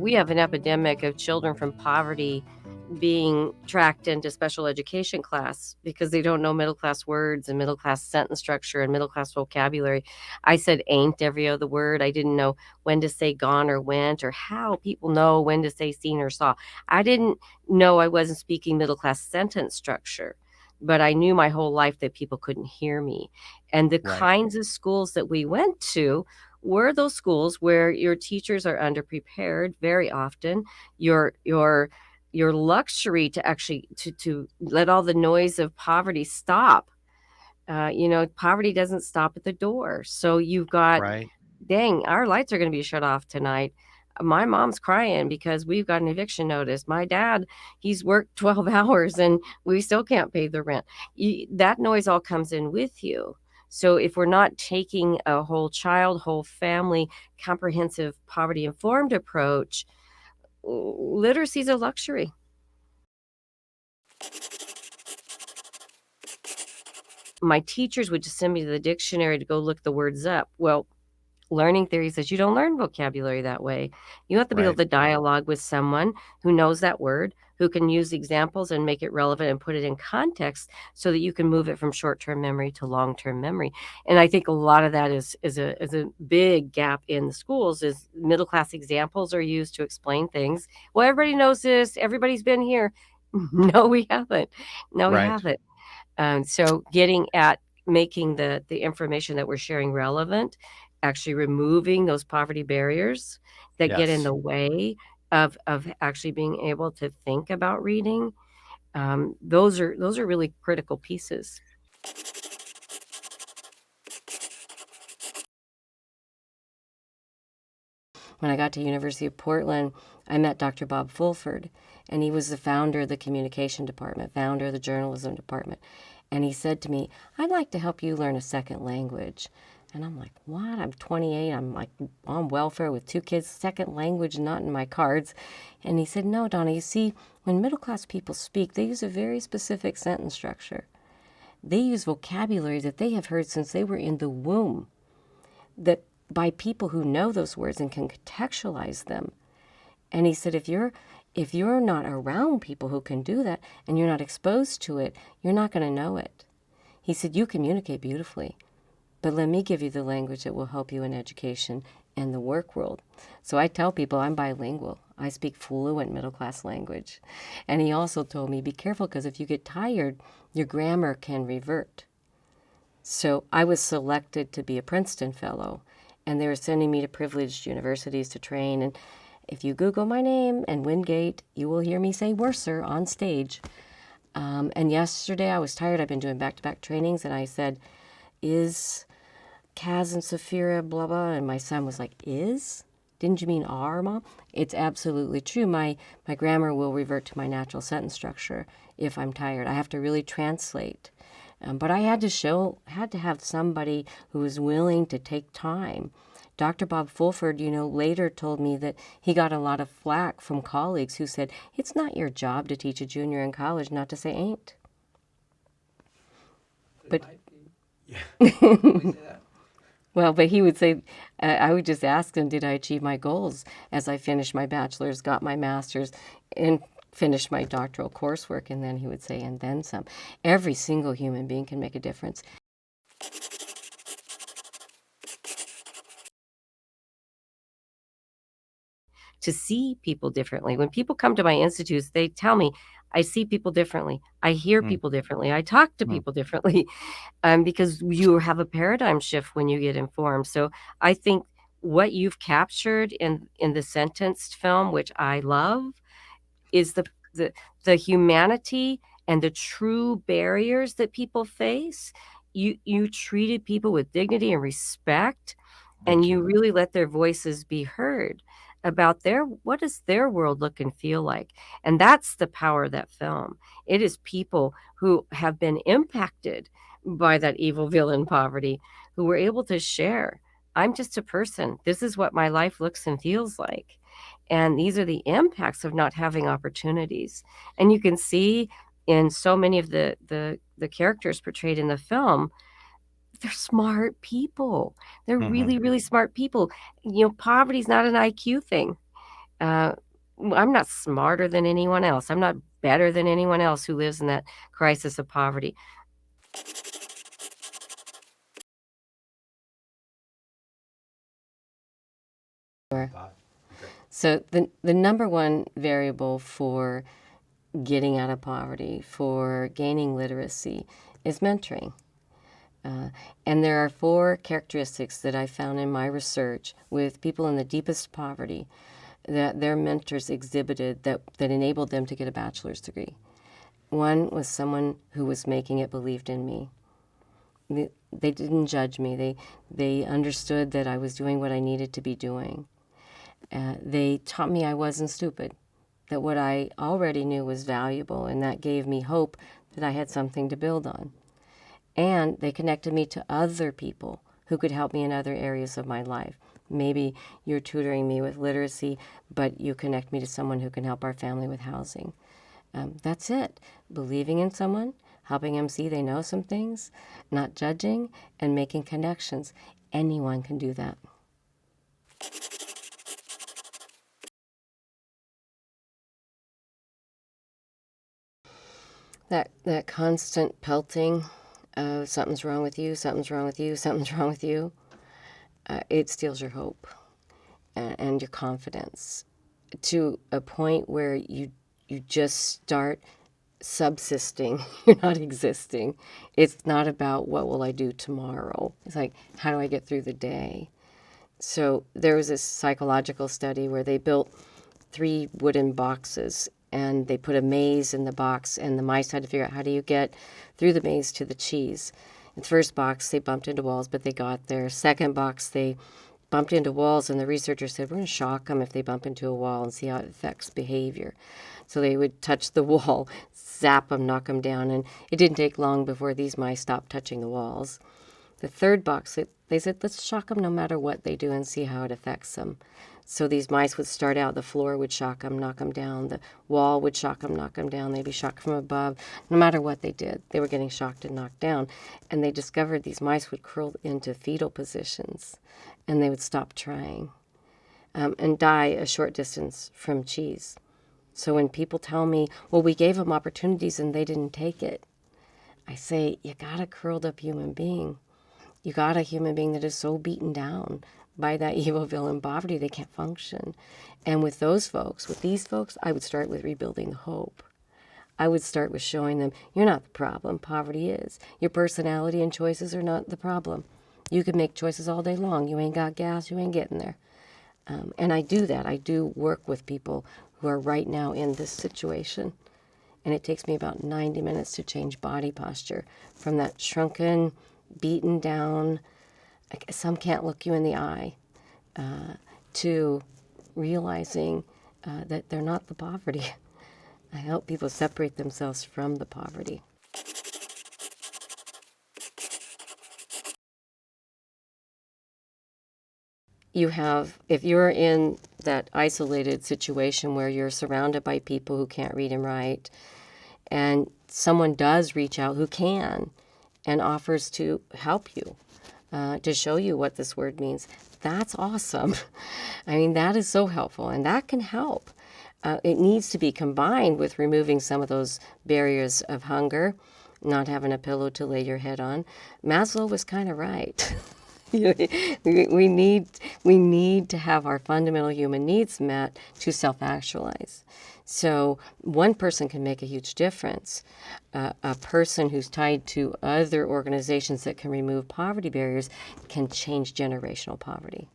we have an epidemic of children from poverty being tracked into special education class because they don't know middle class words and middle class sentence structure and middle class vocabulary. I said ain't every other word. I didn't know when to say gone or went or how people know when to say seen or saw. I didn't know I wasn't speaking middle class sentence structure, but I knew my whole life that people couldn't hear me. And the Right. kinds of schools that we went to were those schools where your teachers are underprepared very often. Your luxury to actually to let all the noise of poverty stop. Poverty doesn't stop at the door. So you've got, Right. dang, our lights are going to be shut off tonight. My mom's crying because we've got an eviction notice. My dad, he's worked 12 hours and we still can't pay the rent. That noise all comes in with you. So if we're not taking a whole child, whole family, comprehensive poverty informed approach, literacy is a luxury. My teachers would just send me to the dictionary to go look the words up. Well, learning theory says you don't learn vocabulary that way. You have to be able Right. to dialogue with someone who knows that word, who can use examples and make it relevant and put it in context so that you can move it from short-term memory to long-term memory. And I think a lot of that is a big gap in the schools is middle class examples are used to explain things. Well, everybody knows this. Everybody's been here. No, we haven't. No, we Right. haven't. So getting at making the information that we're sharing relevant, actually removing those poverty barriers that get in Yes. the way of actually being able to think about reading, those are really critical pieces. When I got to University of Portland, I met Dr. Bob Fulford, and he was the founder of the communication department, founder of the journalism department. And he said to me, I'd like to help you learn a second language. And I'm like, what? I'm 28. I'm like on welfare with 2 kids, second language not in my cards. And he said, no, Donna, you see, when middle class people speak, they use a very specific sentence structure. They use vocabulary that they have heard since they were in the womb, that by people who know those words and can contextualize them. And he said, if you're not around people who can do that and you're not exposed to it, you're not going to know it. He said, you communicate beautifully, but let me give you the language that will help you in education and the work world. So I tell people I'm bilingual. I speak fluent middle class language. And he also told me, be careful because if you get tired, your grammar can revert. So I was selected to be a Princeton Fellow, and they were sending me to privileged universities to train. And if you Google my name and Wingate, you will hear me say Worser on stage. And yesterday I was tired. I've been doing back-to-back trainings, and I said, is Kaz and Saphira blah, blah? And my son was like, is? Didn't you mean are, Mom? It's absolutely true. My grammar will revert to my natural sentence structure if I'm tired. I have to really translate. But I had to have somebody who was willing to take time. Dr. Bob Fulford, later told me that he got a lot of flack from colleagues who said, it's not your job to teach a junior in college not to say ain't. But well, but he would say, I would just ask him, did I achieve my goals as I finished my bachelor's, got my master's, and finished my doctoral coursework? And then he would say, and then some. Every single human being can make a difference. To see people differently. When people come to my institutes, they tell me, I see people differently. I hear Mm. people differently. I talk to people differently, because you have a paradigm shift when you get informed. So I think what you've captured in the sentenced film, which I love, is the humanity and the true barriers that people face. You treated people with dignity and respect, and Thank you you. really let their voices be heard about what does their world look and feel like. And that's the power of that film. It is people who have been impacted by that evil villain poverty who were able to share, I'm just a person. This is what my life looks and feels like. And these are the impacts of not having opportunities. And you can see in so many of the characters portrayed in the film, they're smart people. They're Mm-hmm. really, really smart people. Poverty's not an IQ thing. Uh, I'm not smarter than anyone else. I'm not better than anyone else who lives in that crisis of poverty. Sure. So the number one variable for getting out of poverty, for gaining literacy, is mentoring. Uh, and there are four characteristics that I found in my research with people in the deepest poverty that their mentors exhibited that enabled them to get a bachelor's degree. One was someone who was making it believed in me. They didn't judge me. They understood that I was doing what I needed to be doing. They taught me I wasn't stupid, that what I already knew was valuable, and that gave me hope that I had something to build on. And they connected me to other people who could help me in other areas of my life. Maybe you're tutoring me with literacy, but you connect me to someone who can help our family with housing. That's it. Believing in someone, helping them see they know some things, not judging, and making connections. Anyone can do that. That constant pelting of something's wrong with you, something's wrong with you, something's wrong with you, it steals your hope and your confidence to a point where you just start subsisting. You're not existing. It's not about what will I do tomorrow. It's like, how do I get through the day? So there was this psychological study where they built 3 wooden boxes and they put a maze in the box, and the mice had to figure out how do you get through the maze to the cheese. In the first box, they bumped into walls, but they got there. Second box, they bumped into walls, and the researchers said, we're going to shock them if they bump into a wall and see how it affects behavior. So they would touch the wall, zap them, knock them down, and it didn't take long before these mice stopped touching the walls. The third box, they said, let's shock them no matter what they do and see how it affects them. So these mice would start out, the floor would shock them, knock them down. The wall would shock them, knock them down. They'd be shocked from above. No matter what they did, they were getting shocked and knocked down. And they discovered these mice would curl into fetal positions, and they would stop trying and die a short distance from cheese. So when people tell me, well, we gave them opportunities and they didn't take it, I say, you got a curled up human being. You got a human being that is so beaten down by that evil villain poverty they can't function. And with those folks, with these folks, I would start with rebuilding the hope. I would start with showing them you're not the problem, poverty is. Your personality and choices are not the problem. You can make choices all day long. You ain't got gas, you ain't getting there. And I do that. I do work with people who are right now in this situation. And it takes me about 90 minutes to change body posture from that shrunken, beaten down, some can't look you in the eye, to realizing that they're not the poverty. I help people separate themselves from the poverty. You have, if you're in that isolated situation where you're surrounded by people who can't read and write, and someone does reach out who can and offers to help you, to show you what this word means, that's awesome. I mean, that is so helpful, and that can help. It needs to be combined with removing some of those barriers of hunger, not having a pillow to lay your head on. Maslow was kind of right. we need to have our fundamental human needs met to self-actualize. So one person can make a huge difference. A person who's tied to other organizations that can remove poverty barriers can change generational poverty.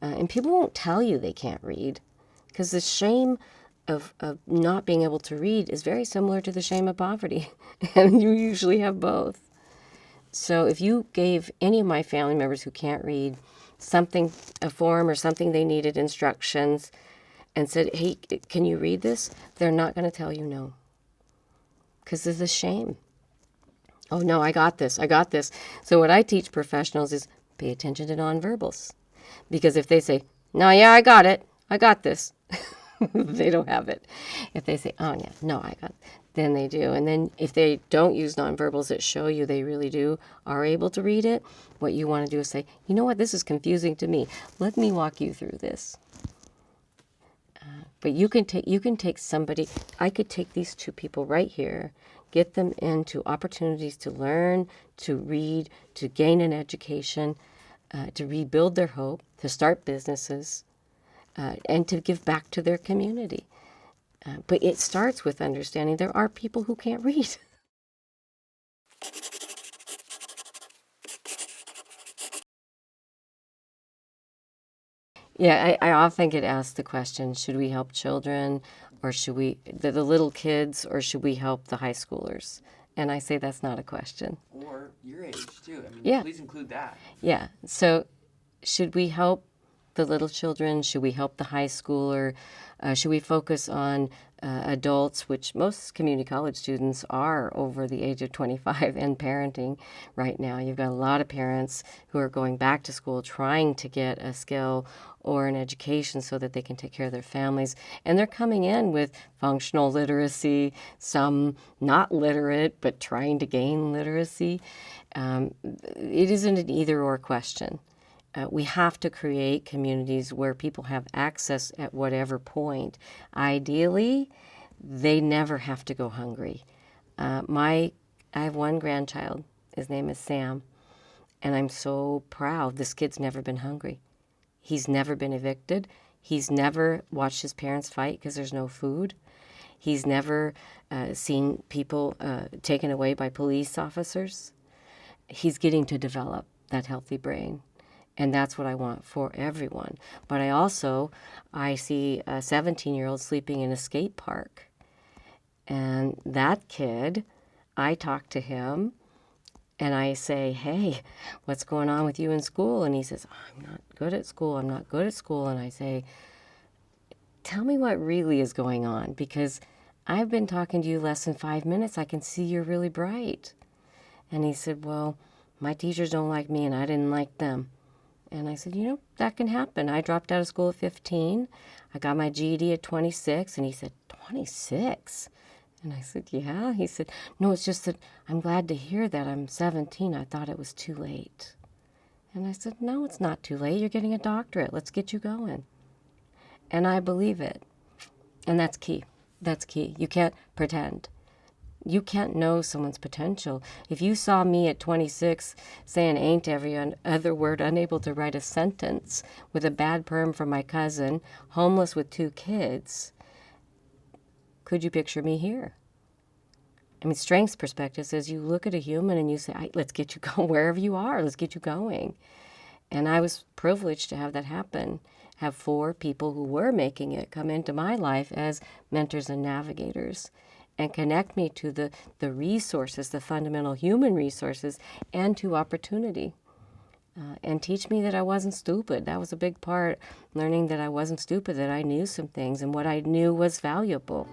And people won't tell you they can't read because the shame of not being able to read is very similar to the shame of poverty. And you usually have both. So if you gave any of my family members who can't read something, a form or something they needed, instructions, and said, hey, can you read this? They're not going to tell you no. Because there's a shame. Oh, no, I got this. I got this. So what I teach professionals is pay attention to nonverbals. Because if they say, no, yeah, I got it. I got this. They don't have it. If they say, oh, yeah, no, I got it, Then they do. And then if they don't use nonverbals that show you they really are able to read it, what you want to do is say, you know what, this is confusing to me. Let me walk you through this. But you can take somebody, I could take these two people right here, get them into opportunities to learn, to read, to gain an education, to rebuild their hope, to start businesses, and to give back to their community. But it starts with understanding there are people who can't read. Yeah, I often get asked the question, should we help children or should we, the little kids, or should we help the high schoolers? And I say that's not a question. Or your age, too. I mean, Yeah. Please include that. Yeah. So should we help the little children? Should we help the high schooler? Should we focus on adults, which most community college students are over the age of 25 and parenting right now? You've got a lot of parents who are going back to school trying to get a skill or an education so that they can take care of their families. And they're coming in with functional literacy, some not literate, but trying to gain literacy. It isn't an either or question. We have to create communities where people have access at whatever point. Ideally, they never have to go hungry. I have one grandchild. His name is Sam, and I'm so proud. This kid's never been hungry. He's never been evicted. He's never watched his parents fight because there's no food. He's never seen people taken away by police officers. He's getting to develop that healthy brain. And that's what I want for everyone. But I see a 17-year-old sleeping in a skate park. And that kid, I talk to him and I say, hey, what's going on with you in school? And he says, I'm not good at school. I'm not good at school. And I say, tell me what really is going on, because I've been talking to you less than 5 minutes. I can see you're really bright. And he said, well, my teachers don't like me and I didn't like them. And I said, that can happen. I dropped out of school at 15. I got my GED at 26. And he said, 26? And I said, yeah. He said, no, it's just that I'm glad to hear that. I'm 17. I thought it was too late. And I said, no, it's not too late. You're getting a doctorate. Let's get you going. And I believe it. And that's key. That's key. You can't pretend. You can't know someone's potential. If you saw me at 26 saying ain't every other word, unable to write a sentence, with a bad perm from my cousin, homeless with 2 kids, could you picture me here? I mean, strengths perspective says you look at a human and you say, let's get you going wherever you are. Let's get you going. And I was privileged to have that happen, have 4 people who were making it come into my life as mentors and navigators, and connect me to the resources, the fundamental human resources, and to opportunity. And teach me that I wasn't stupid. That was a big part, learning that I wasn't stupid, that I knew some things, and what I knew was valuable.